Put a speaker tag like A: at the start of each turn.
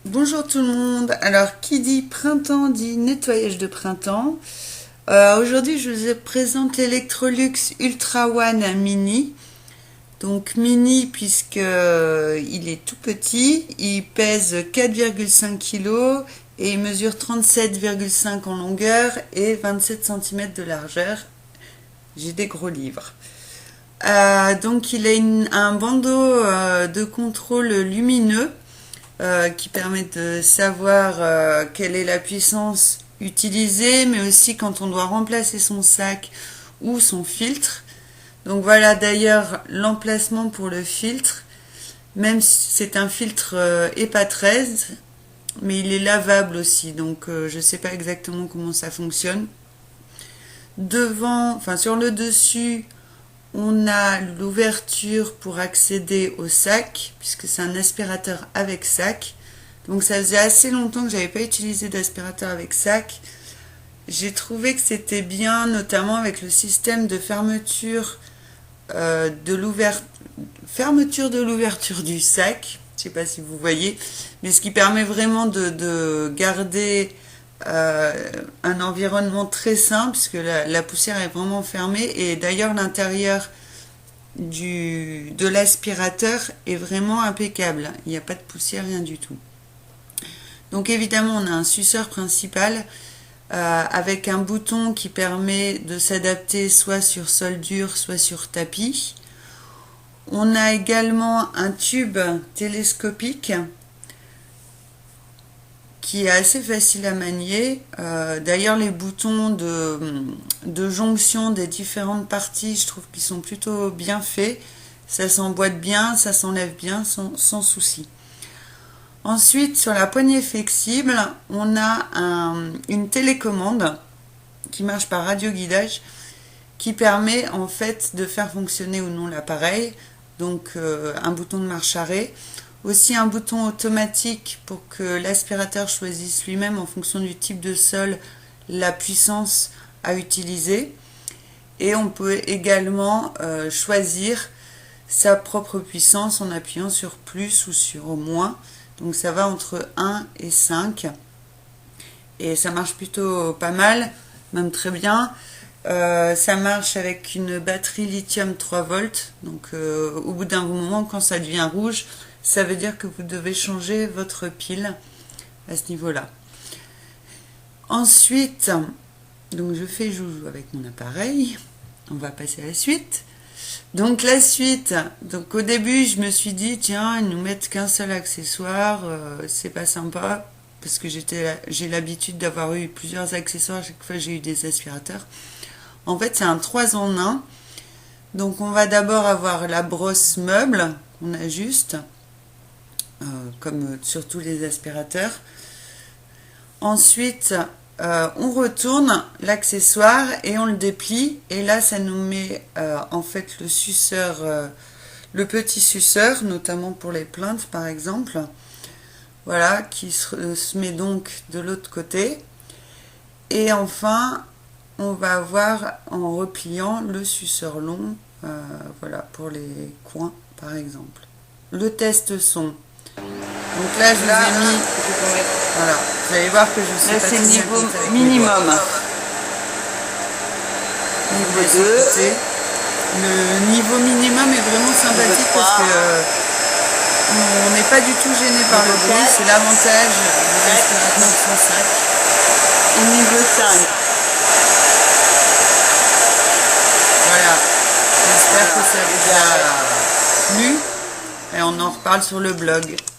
A: Bonjour tout le monde. Alors, qui dit printemps dit nettoyage de printemps. Aujourd'hui, je vous présente l'Electrolux Ultra One Mini. Donc mini puisque il est tout petit, il pèse 4,5 kg et il mesure 37,5 en longueur et 27 cm de largeur. J'ai des gros livres. Donc il a un bandeau de contrôle lumineux qui permet de savoir quelle est la puissance utilisée, mais aussi quand on doit remplacer son sac ou son filtre. Donc voilà d'ailleurs l'emplacement pour le filtre, même si c'est un filtre EPA 13, mais il est lavable aussi, donc je ne sais pas exactement comment ça fonctionne. Devant, enfin sur le dessus, on a l'ouverture pour accéder au sac, puisque c'est un aspirateur avec sac. Donc ça faisait assez longtemps que j'avais pas utilisé d'aspirateur avec sac. J'ai trouvé que c'était bien, notamment avec le système de fermeture fermeture de l'ouverture du sac. Je sais pas si vous voyez, mais ce qui permet vraiment de garder un environnement très simple, puisque la poussière est vraiment fermée, et d'ailleurs l'intérieur de l'aspirateur est vraiment impeccable, il n'y a pas de poussière, rien du tout. Donc évidemment on a un suceur principal avec un bouton qui permet de s'adapter soit sur sol dur, soit sur tapis. On a également un tube télescopique qui est assez facile à manier. D'ailleurs, les boutons de jonction des différentes parties, je trouve qu'ils sont plutôt bien faits. Ça s'emboîte bien, ça s'enlève bien sans souci. Ensuite, sur la poignée flexible, on a une télécommande qui marche par radioguidage qui permet en fait de faire fonctionner ou non l'appareil. Donc un bouton de marche arrêt. Aussi un bouton automatique pour que l'aspirateur choisisse lui-même en fonction du type de sol la puissance à utiliser. Et on peut également choisir sa propre puissance en appuyant sur plus ou sur moins. Donc ça va entre 1 et 5. Et ça marche plutôt pas mal, même très bien. Ça marche avec une batterie lithium 3 volts. Donc au bout d'un moment, quand ça devient rouge, ça veut dire que vous devez changer votre pile à ce niveau-là. Ensuite, donc je fais joujou avec mon appareil. On va passer à la suite. Donc la suite, donc au début je me suis dit tiens, ils nous mettent qu'un seul accessoire, c'est pas sympa, parce que j'ai l'habitude d'avoir eu plusieurs accessoires à chaque fois que j'ai eu des aspirateurs. En fait c'est un 3 en 1, donc on va d'abord avoir la brosse meuble qu'on ajuste, comme sur tous les aspirateurs. Ensuite on retourne l'accessoire et on le déplie, et là ça nous met en fait le suceur, le petit suceur, notamment pour les plaintes par exemple, voilà, qui se met donc de l'autre côté. Et enfin on va avoir en repliant le suceur long, voilà, pour les coins par exemple. Le test son. Donc là, je vous ai mis. Voilà, vous allez voir que je sais
B: là,
A: pas.
B: c'est le niveau minimum.
A: Niveau 2. Le niveau minimum est vraiment sympathique parce que on n'est pas du tout gêné par le bruit. C'est l'avantage des aspirateurs sans sac.
B: Et niveau 5.
A: Voilà. J'espère que ça vous a plu. Et on en reparle sur le blog.